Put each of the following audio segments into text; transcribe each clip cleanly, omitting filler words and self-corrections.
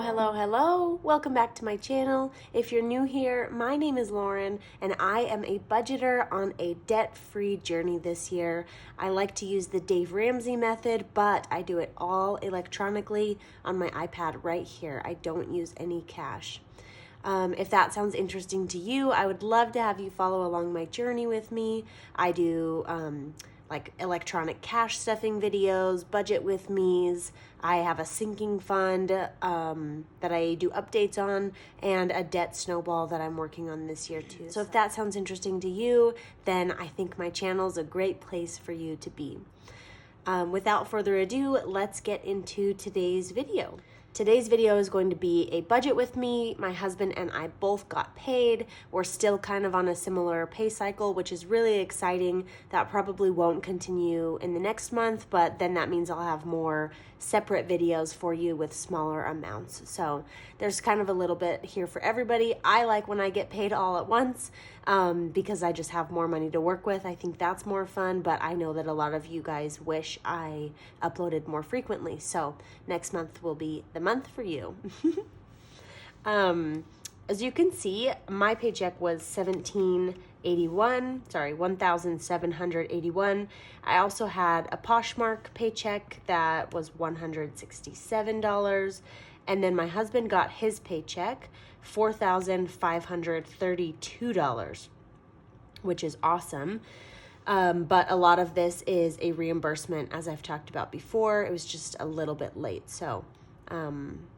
Hello. Welcome back to my channel. If you're new here, my name is Lauren and I am a budgeter on a debt-free journey this year. I like to use the Dave Ramsey method, but I do it all electronically on my iPad right here. I don't use any cash. If that sounds interesting to you, I would love to have you follow along my journey with me. I do like electronic cash stuffing videos, budget with me's. I have a sinking fund that I do updates on, and a debt snowball that I'm working on this year too. So if that sounds interesting to you, then I think my channel is a great place for you to be. Without further ado, let's get into today's video. Today's video is going to be a budget with me. My husband and I both got paid. We're still kind of on a similar pay cycle, which is really exciting. That probably won't continue in the next month, but then that means I'll have more separate videos for you with smaller amounts. So there's kind of a little bit here for everybody. I like when I get paid all at once because I just have more money to work with. I think that's more fun, but I know that a lot of you guys wish I uploaded more frequently. So next month will be the month for you. As you can see, my paycheck was $1,781. I also had a Poshmark paycheck that was $167. And then my husband got his paycheck, $4,532, which is awesome. But a lot of this is a reimbursement, as I've talked about before. It was just a little bit late. So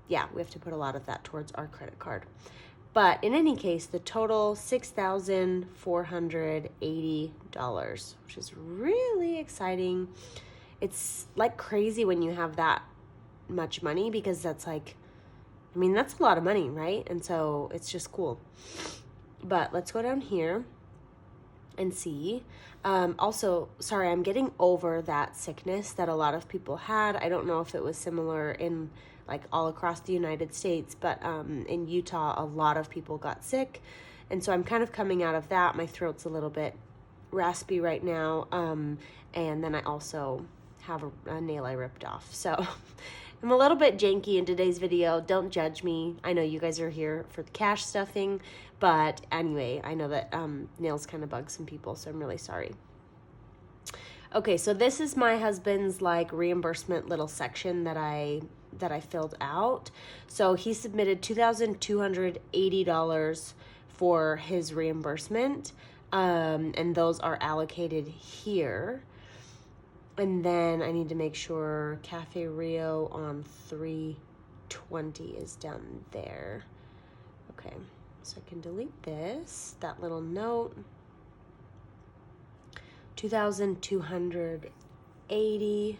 yeah, we have to put a lot of that towards our credit card. But in any case, the total $6,480, which is really exciting. It's like crazy when you have that much money, because that's like, I mean, that's a lot of money, right? And so it's just cool. But let's go down here and see. Also, sorry, I'm getting over that sickness that a lot of people had. I don't know if it was similar in like all across the United States, but in Utah, a lot of people got sick. And so I'm kind of coming out of that. My throat's a little bit raspy right now. And then I also have a nail I ripped off. So I'm a little bit janky in today's video. Don't judge me. I know you guys are here for the cash stuffing, but anyway, I know that nails kind of bug some people, so I'm really sorry. Okay, so this is my husband's like reimbursement little section that I filled out. So he submitted $2,280 for his reimbursement, and those are allocated here. And then I need to make sure Cafe Rio on 320 is down there. Okay, so I can delete that little note. 2,280.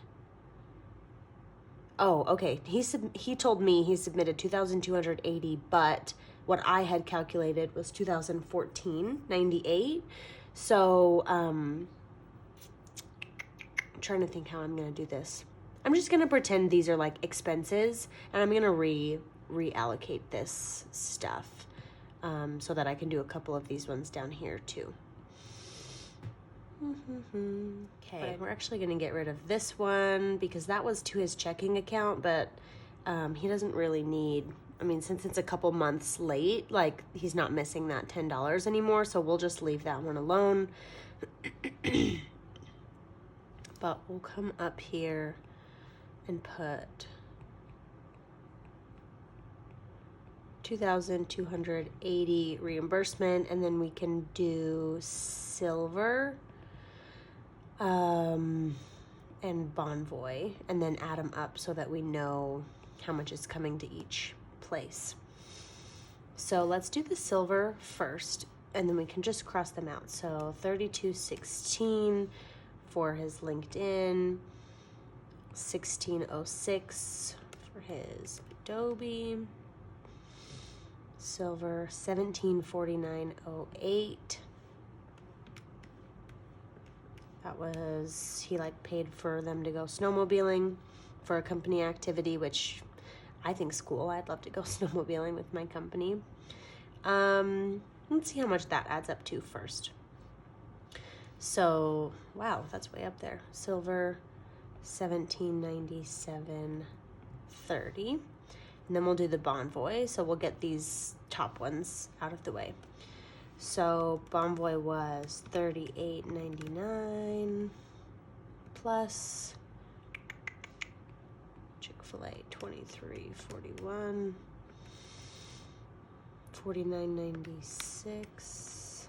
Oh, okay. He told me he submitted 2,280, but what I had calculated was 2,014.98. So I'm trying to think how I'm going to do this. I'm just going to pretend these are like expenses, and I'm going to reallocate this stuff so that I can do a couple of these ones down here too. Okay, we're actually going to get rid of this one because that was to his checking account, but he doesn't really need, I mean, since it's a couple months late, like he's not missing that $10 anymore, so we'll just leave that one alone. But we'll come up here and put 2,280 reimbursement, and then we can do silver and Bonvoy, and then add them up so that we know how much is coming to each place. So let's do the silver first, and then we can just cross them out. So 3216 for his LinkedIn, 1606 for his Adobe, silver 1749.08. That was, he like paid for them to go snowmobiling for a company activity, which I think's cool. I'd love to go snowmobiling with my company. Let's see how much that adds up to first. So, wow, that's way up there. Silver, $1797.30. And then we'll do the Bonvoy. So we'll get these top ones out of the way. So Bonvoy was $38.99 plus Chick-fil-A $23.41, $49.96,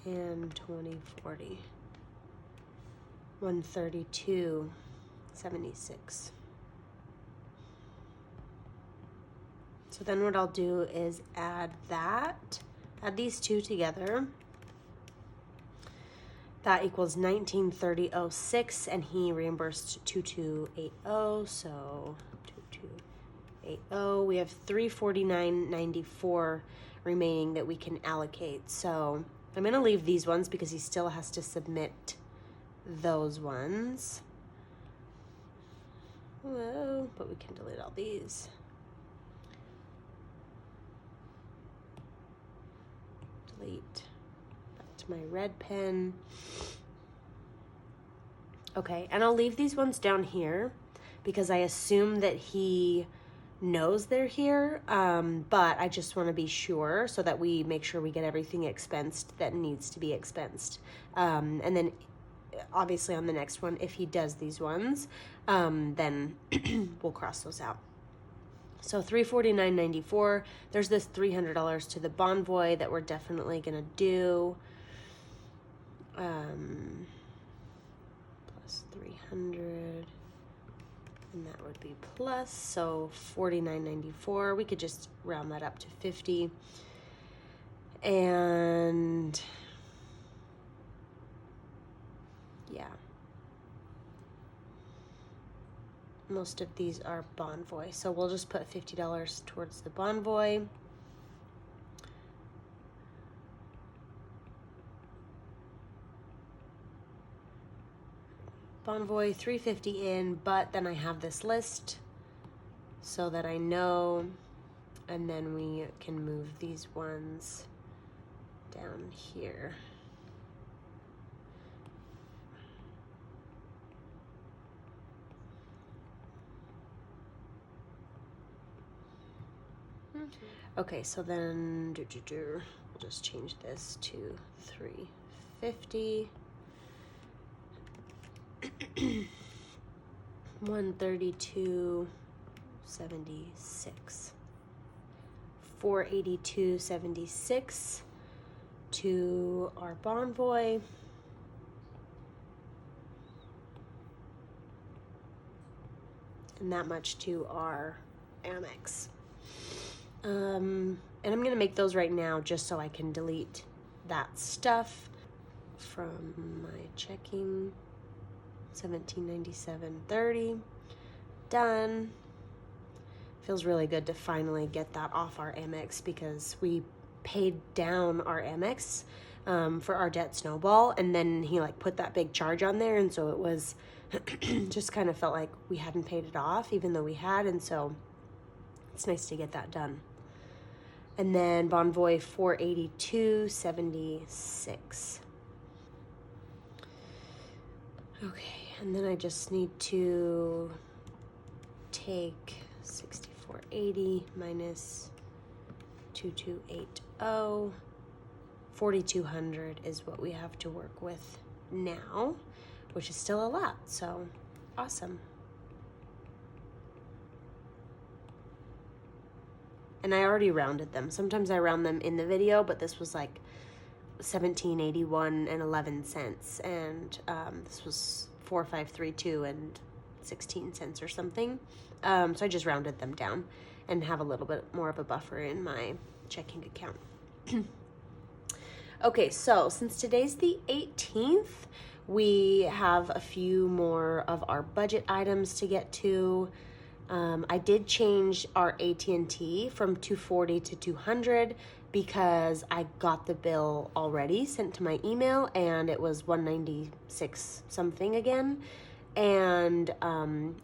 and $20.40, $132.76. So then what I'll do is add these two together. That equals $1930.06, and he reimbursed $2280, so $2280. We have $349.94 remaining that we can allocate. So I'm gonna leave these ones because he still has to submit those ones. Whoa, but we can delete all these. Delete. Back to my red pen. Okay, and I'll leave these ones down here because I assume that he knows they're here, but I just want to be sure so that we make sure we get everything expensed that needs to be expensed. And then obviously on the next one, if he does these ones, then we'll cross those out. So $349.94. There's this $300 to the Bonvoy that we're definitely gonna do. Plus 300, and that would be plus, so $49.94. We could just round that up to 50. And yeah. Most of these are Bonvoy, so we'll just put $50 towards the Bonvoy. Bonvoy $350 in, but then I have this list so that I know, and then we can move these ones down here. Okay, so then we'll just change this to $350. 132.76, 482.76 to our Bonvoy, and that much to our Amex. And I'm gonna make those right now just so I can delete that stuff from my checking. $1797.30. Done. Feels really good to finally get that off our Amex because we paid down our Amex for our debt snowball, and then he like put that big charge on there, and so it was just kind of felt like we hadn't paid it off even though we had, and so it's nice to get that done. And then Bonvoy $482.76. Okay, and then I just need to take 6480 minus 2280. 4,200 is what we have to work with now, which is still a lot, so awesome. And I already rounded them. Sometimes I round them in the video, but this was like $17.81 and 11 cents, and this was 4,532 and 16 cents or something. So I just rounded them down and have a little bit more of a buffer in my checking account. Okay, so since today's the 18th, we have a few more of our budget items to get to. I did change our AT&T from $240 to $200 because I got the bill already sent to my email and it was $196 something again. And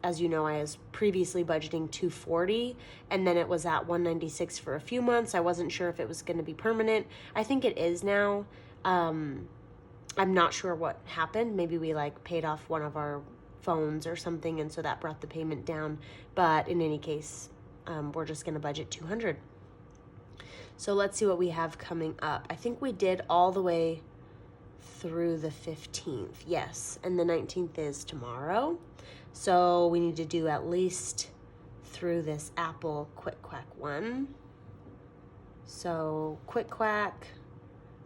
as you know, I was previously budgeting $240 and then it was at $196 for a few months. I wasn't sure if it was going to be permanent. I think it is now. I'm not sure what happened. Maybe we like paid off one of our phones or something, and so that brought the payment down. But in any case, we're just going to budget $200. So let's see what we have coming up. I think we did all the way through the 15th. Yes, and the 19th is tomorrow. So we need to do at least through this Apple Quick Quack one. So Quick Quack,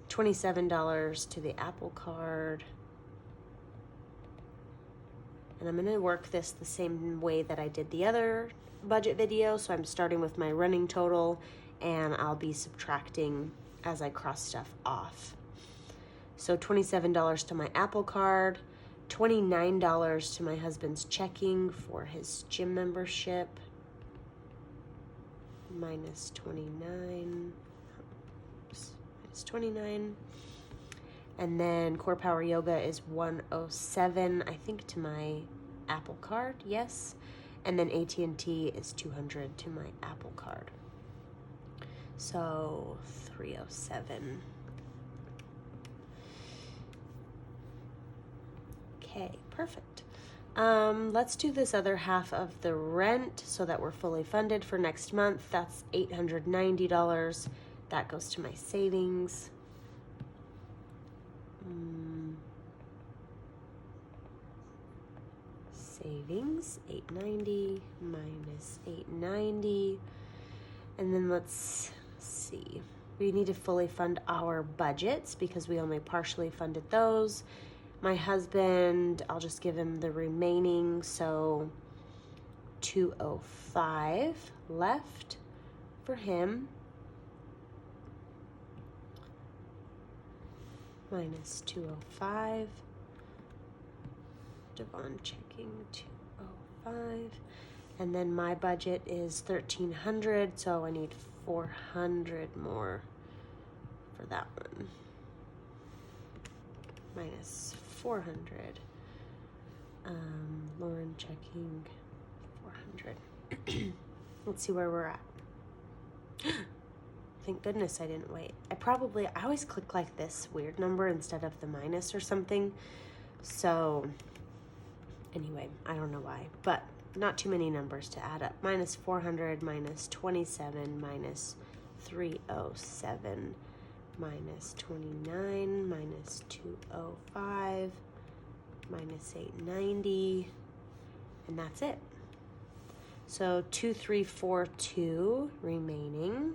$27 to the Apple Card. And I'm going to work this the same way that I did the other budget video. So I'm starting with my running total, and I'll be subtracting as I cross stuff off. So $27 to my Apple Card, $29 to my husband's checking for his gym membership, minus 29, minus 29. And then Core Power Yoga is $107, I think, to my Apple Card, yes. And then AT&T is $200 to my Apple Card. So $307. Okay, perfect. Let's do this other half of the rent so that we're fully funded for next month. That's $890. That goes to my savings. Savings, $890 minus $890. And then let's see. We need to fully fund our budgets because we only partially funded those. My husband, I'll just give him the remaining, so $205 left for him. Minus $205. Devon checking $205. And then my budget is $1,300, so I need $400 more for that one. Minus $400. Lauren checking $400. Let's see where we're at. Thank goodness I didn't wait. I always click like this weird number instead of the minus or something. So anyway, I don't know why, but not too many numbers to add up. Minus 400, minus 27, minus 307, minus 29, minus 205, minus 890, and that's it. So 2342 remaining.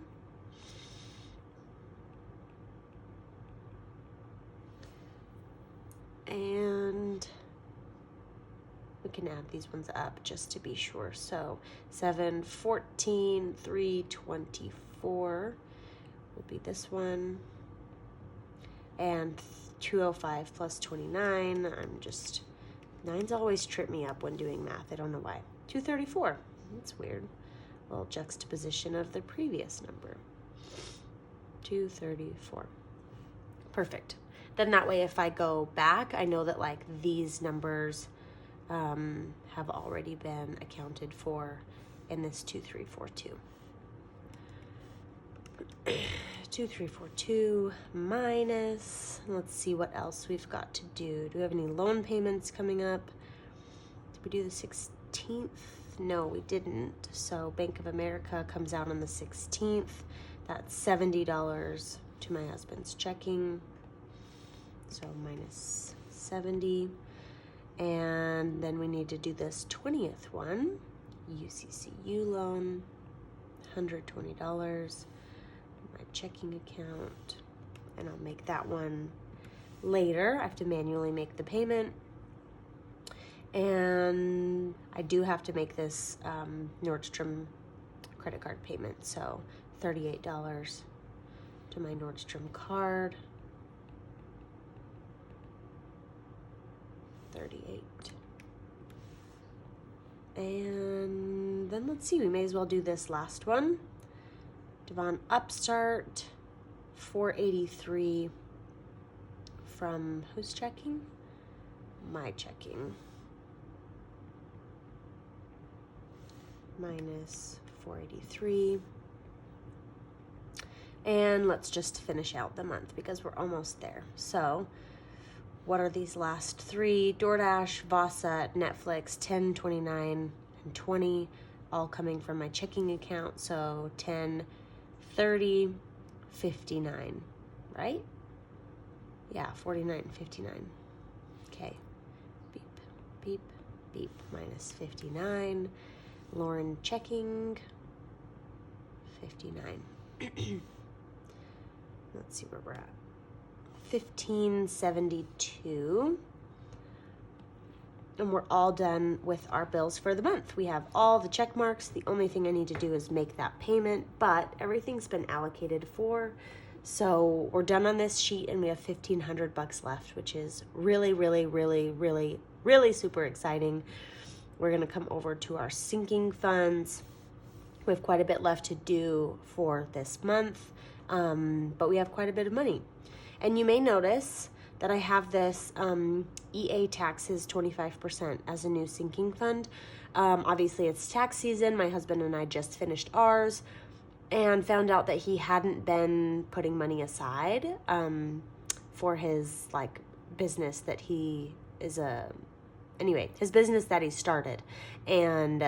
And we can add these ones up just to be sure. So 714, 324 will be this one. And 205 plus 29. Nines always trip me up when doing math. I don't know why. 234. That's weird. A little juxtaposition of the previous number. 234. Perfect. Then that way if I go back, I know that like these numbers have already been accounted for in this 2342. 2342 minus, let's see what else we've got to do. Do we have any loan payments coming up? Did we do the 16th? No, we didn't. So Bank of America comes out on the 16th. That's $70 to my husband's checking. So minus 70. And then we need to do this 20th one, UCCU loan, $120, my checking account, and I'll make that one later. I have to manually make the payment. And I do have to make this Nordstrom credit card payment, so $38 to my Nordstrom card. 38. And then let's see, we may as well do this last one. Devon Upstart, 483 from who's checking? My checking. Minus 483. And let's just finish out the month because we're almost there. So what are these last three? DoorDash, Vasa, Netflix, 10, 29, and 20, all coming from my checking account. So 10, 30, 59, right? Yeah, 49, 59. Okay. Beep, beep, beep. Minus 59. Lauren checking. 59. Let's see where we're at. 1572. And we're all done with our bills for the month. We have all the check marks. The only thing I need to do is make that payment, but everything's been allocated for. So we're done on this sheet and we have $1,500 left, which is really, really, really, really, really super exciting. We're going to come over to our sinking funds. We have quite a bit left to do for this month, but we have quite a bit of money. And you may notice that I have this EA taxes 25% as a new sinking fund. Obviously, it's tax season. My husband and I just finished ours and found out that he hadn't been putting money aside for his business that he is his business that he started. And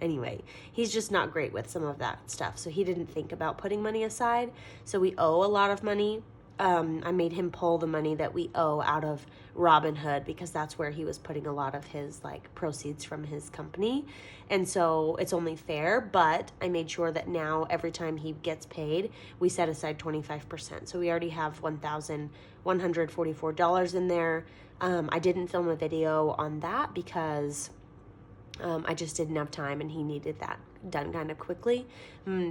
anyway, he's just not great with some of that stuff. So he didn't think about putting money aside. So we owe a lot of money. I made him pull the money that we owe out of Robinhood because that's where he was putting a lot of his proceeds from his company. And so it's only fair, but I made sure that now every time he gets paid, we set aside 25%. So we already have $1,144 in there. I didn't film a video on that because I just didn't have time and he needed that done kind of quickly.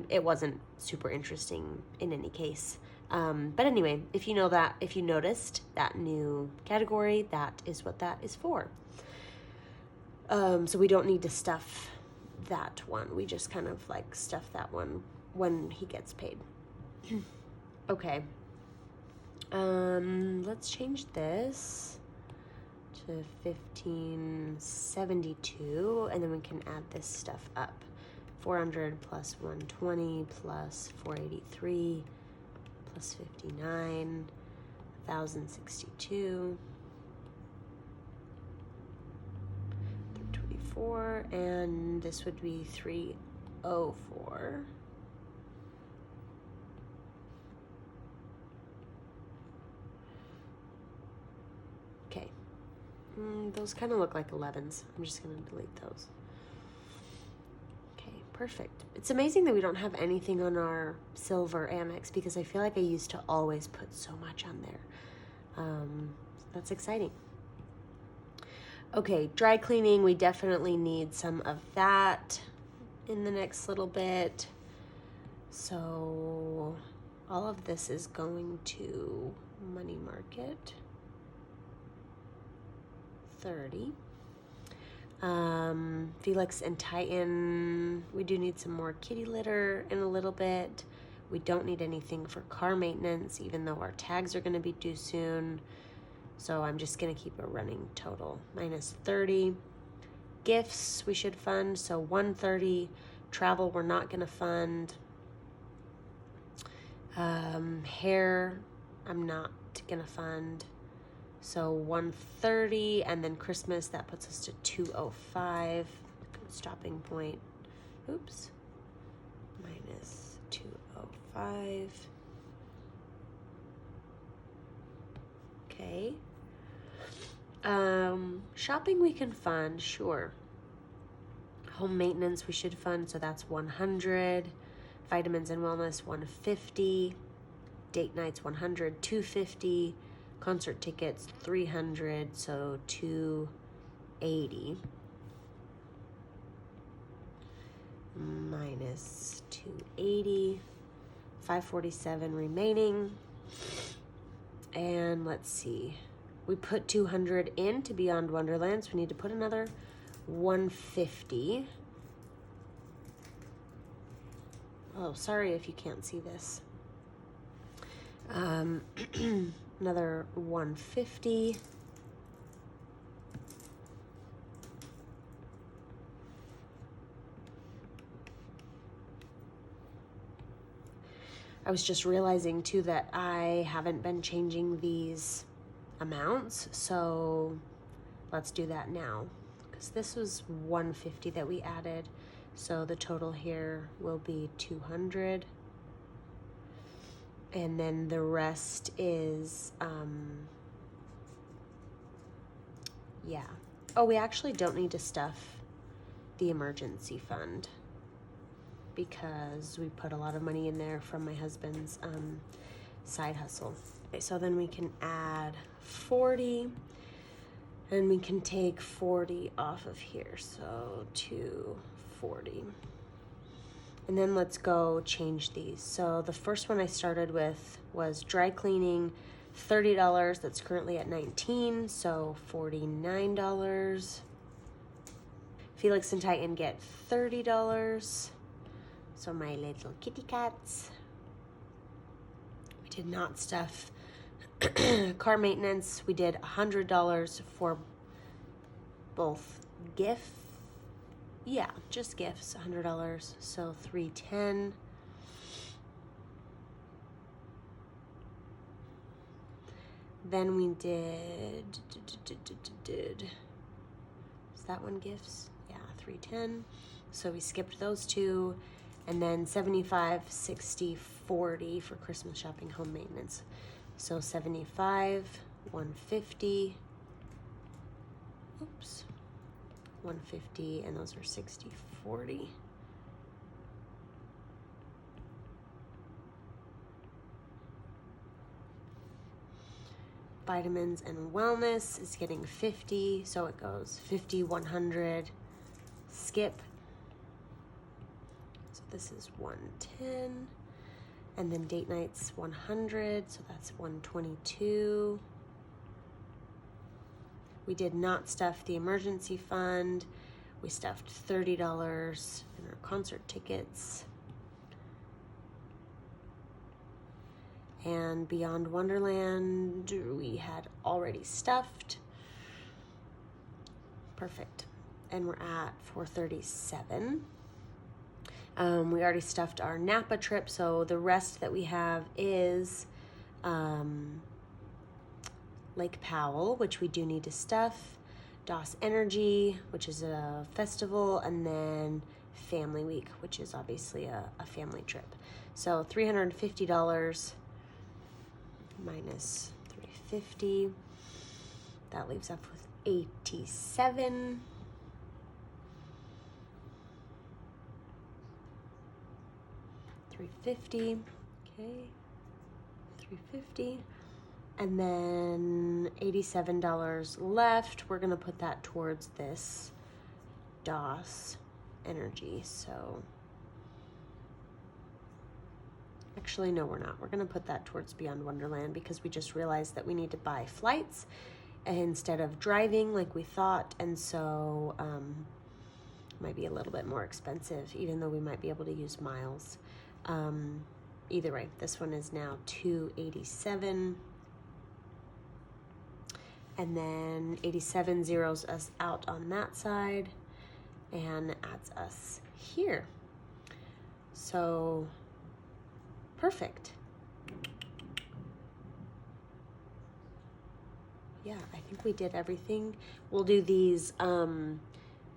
It wasn't super interesting in any case. But anyway, if you noticed that new category, that is what that is for. So we don't need to stuff that one. We just kind of stuff that one when he gets paid. Okay. Let's change this to 1572, and then we can add this stuff up. 400 plus 120 plus 483 plus 59, 1,062, 324, and this would be 304. Okay. Those kind of look like 11s. I'm just going to delete those. Okay, perfect. It's amazing that we don't have anything on our silver Amex because I feel like I used to always put so much on there. That's exciting. Okay, dry cleaning. We definitely need some of that in the next little bit. So all of this is going to money market. 30. Felix and Titan, we do need some more kitty litter in a little bit. We don't need anything for car maintenance, even though our tags are going to be due soon. So I'm just going to keep a running total. Minus 30. Gifts we should fund, so 130. Travel we're not going to fund. Hair I'm not going to fund. So 130, and then Christmas, that puts us to 205. Good stopping point. Oops. Minus 205. Okay. Shopping we can fund, sure. Home maintenance we should fund, so that's 100. Vitamins and wellness, 150. Date nights, 100. 250. Concert tickets, 300, so 280. Minus 280. 547 remaining. And let's see. We put 200 into Beyond Wonderland, so we need to put another 150. Oh, sorry if you can't see this. Another 150. I was just realizing too that I haven't been changing these amounts. So let's do that now, because this was 150 that we added. So the total here will be 200. And then the rest is, yeah. Oh, we actually don't need to stuff the emergency fund because we put a lot of money in there from my husband's side hustle. Okay, so then we can add 40, and we can take 40 off of here, so 240. And then let's go change these. So the first one I started with was dry cleaning, $30. That's currently at $19, so $49. Felix and Titan get $30. So my little kitty cats. We did not stuff car maintenance. We did $100 for both gifts. Yeah, just gifts, $100, so $310. Then we did, is that one gifts? Yeah, $310. So we skipped those two, and then 75, 60, 40 for Christmas shopping, home maintenance. So 75, 150. Oops. 150, and those are 60, 40. Vitamins and wellness is getting 50, so it goes 50, 100, skip. So this is 110, and then date nights 100, so that's 122. We did not stuff the emergency fund. We stuffed $30 in our concert tickets. And Beyond Wonderland, we had already stuffed. Perfect. And we're at 437. We already stuffed our Napa trip, so the rest that we have is Lake Powell, which we do need to stuff, DOS Energy, which is a festival, and then Family Week, which is obviously a family trip. So $350 minus 350, that leaves us with 87. $350, okay, $350. And then $87 left. We're gonna put that towards this DOS Energy. So actually, no, we're not. We're gonna put that towards Beyond Wonderland because we just realized that we need to buy flights instead of driving like we thought. And so it might be a little bit more expensive, even though we might be able to use miles. Either way, this one is now $287. And then 87 zeroes us out on that side and adds us here. So perfect. Yeah, I think we did everything. We'll do these,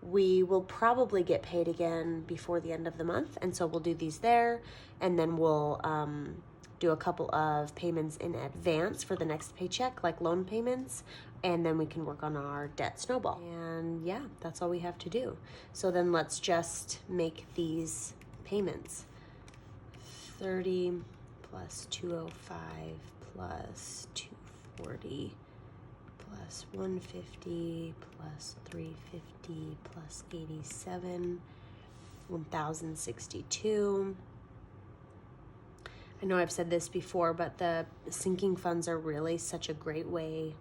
we will probably get paid again before the end of the month, and so we'll do these there, and then we'll do a couple of payments in advance for the next paycheck, like loan payments, and then we can work on our debt snowball. And yeah, that's all we have to do. So then let's just make these payments. 30 plus 205 plus 240 plus 150 plus 350 plus 87, 1,062. I know I've said this before, but the sinking funds are really such a great way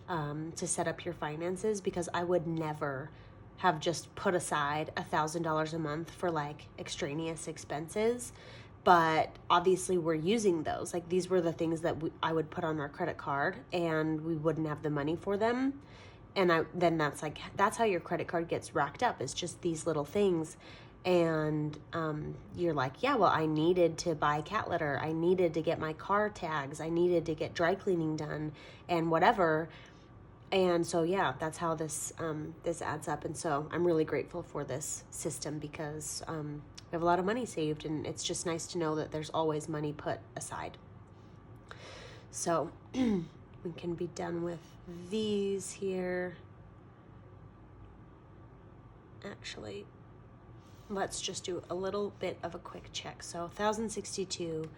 to set up your finances, because I would never have just put aside $1,000 a month for like extraneous expenses. But obviously we're using those. Like, these were the things that I would put on our credit card, and we wouldn't have the money for them. And then that's how your credit card gets racked up. It's just these little things. and you're like, yeah, well, I needed to buy cat litter, I needed to get my car tags, I needed to get dry cleaning done, and whatever. And so, yeah, that's how this adds up. And so I'm really grateful for this system because we have a lot of money saved, and it's just nice to know that there's always money put aside. So we can be done with these here. Actually, let's just do a little bit of a quick check. So 1,062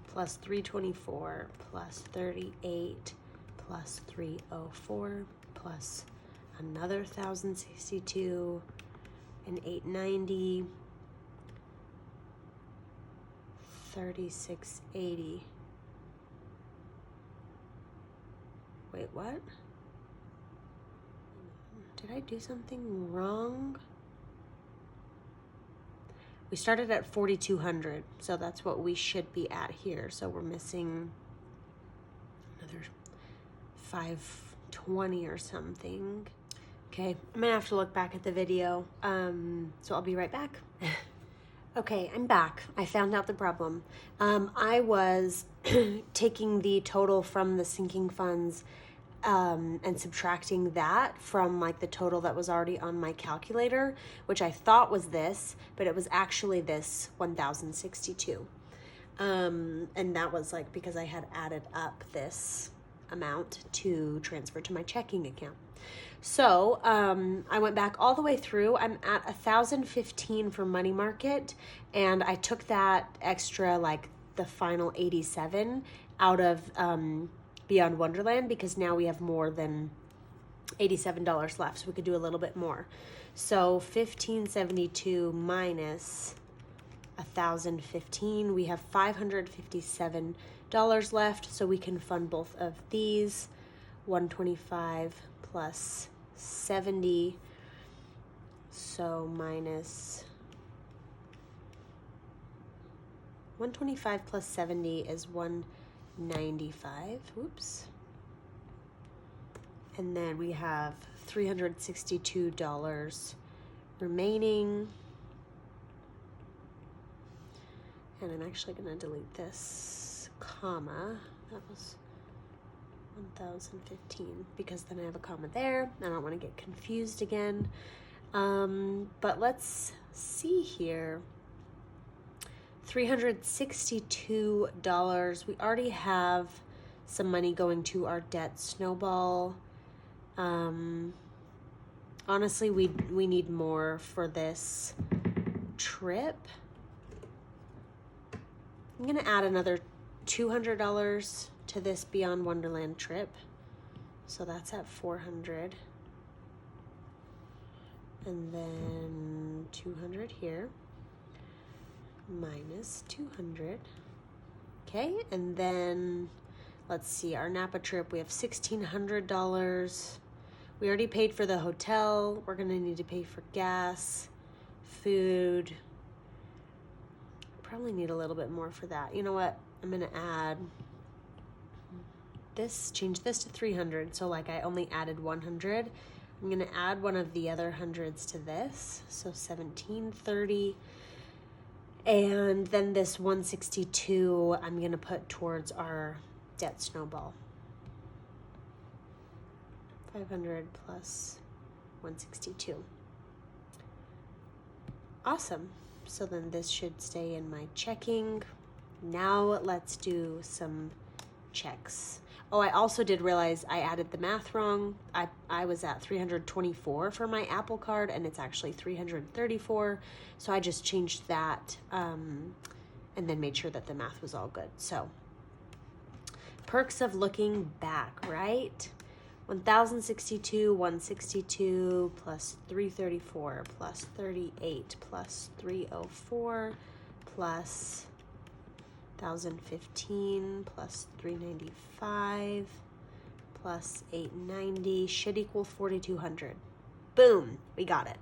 plus 324 plus 38 plus 304 plus another 1,062 and 890, 3,680. Wait, what? Did I do something wrong? We started at 4,200, so that's what we should be at here. So we're missing another 520 or something. Okay, I'm gonna have to look back at the video. So I'll be right back. Okay, I'm back. I found out the problem. I was taking the total from the sinking funds and subtracting that from like the total that was already on my calculator, which I thought was this, but it was actually this 1,062. And that was like because I had added up this amount to transfer to my checking account. So I went back all the way through. I'm at 1,015 for money market, and I took that extra, like the final 87 out of Beyond Wonderland, because now we have more than $87 left, so we could do a little bit more. So 1,572 minus 1,015, we have $557 left, so we can fund both of these. 125 plus 70, so minus 125 plus 70 is 195. Whoops. And then we have $362 remaining. And I'm actually going to delete this comma. That was 1,015 because then I have a comma there. I don't want to get confused again. But let's see here. $362. We already have some money going to our debt snowball. Honestly, we need more for this trip. I'm gonna add another $200 to this Beyond Wonderland trip, so that's at 400, and then 200 here minus 200. Okay, and then let's see, our Napa trip, we have $1,600. We already paid for the hotel. We're gonna need to pay for gas, food. Probably need a little bit more for that. You know what? I'm gonna add this, change this to 300. So like I only added 100. I'm gonna add one of the other hundreds to this. So 1,730. And then this 162, I'm gonna put towards our debt snowball. 500 plus 162. Awesome. So then this should stay in my checking. Now let's do some checks. Oh, I also did realize I added the math wrong. I was at 324 for my Apple Card, and it's actually 334. So I just changed that and then made sure that the math was all good. So perks of looking back, right? 1,062, 162 plus 334 plus 38 plus 304 plus 1,015 plus 395 plus 890 should equal 4,200. Boom, we got it.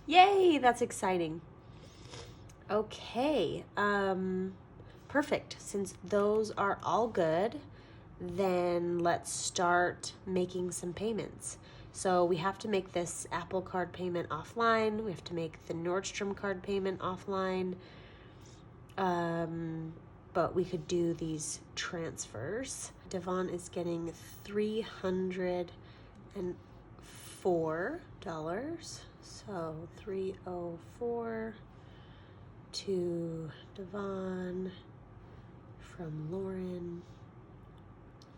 Yay, that's exciting. Okay, perfect. Since those are all good, then let's start making some payments. So we have to make this Apple Card payment offline. We have to make the Nordstrom card payment offline. But we could do these transfers. Devon is getting $304. So 304 to Devon from Lauren.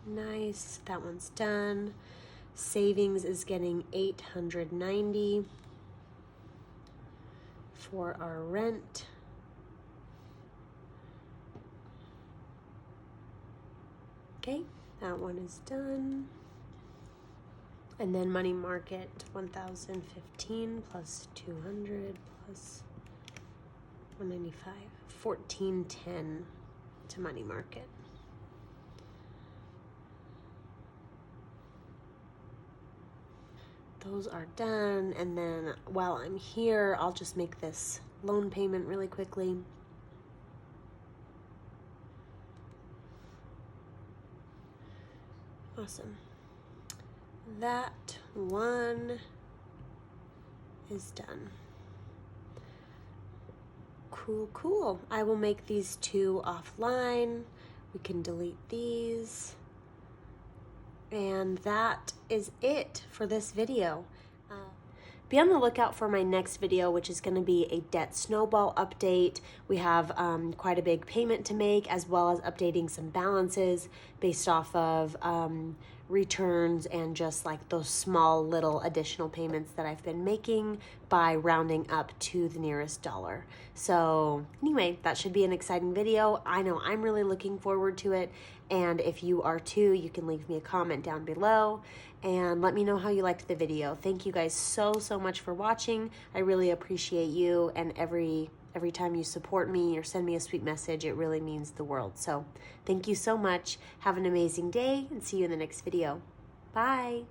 Nice, that one's done. Savings is getting $890 for our rent. Okay, that one is done. And then money market, 1,015 plus 200 plus 195, 1,410 to money market. Those are done, and then while I'm here, I'll just make this loan payment really quickly. Awesome. That one is done. Cool. I will make these two offline. We can delete these. And that is it for this video. Be on the lookout for my next video, which is going to be a debt snowball update. We have quite a big payment to make, as well as updating some balances based off of returns and just like those small little additional payments that I've been making by rounding up to the nearest dollar. So anyway, that should be an exciting video. I know I'm really looking forward to it. And if you are too, you can leave me a comment down below and let me know how you liked the video. Thank you guys so much for watching. I really appreciate you, and every time you support me or send me a sweet message, it really means the world. So thank you so much. Have an amazing day, and see you in the next video. Bye.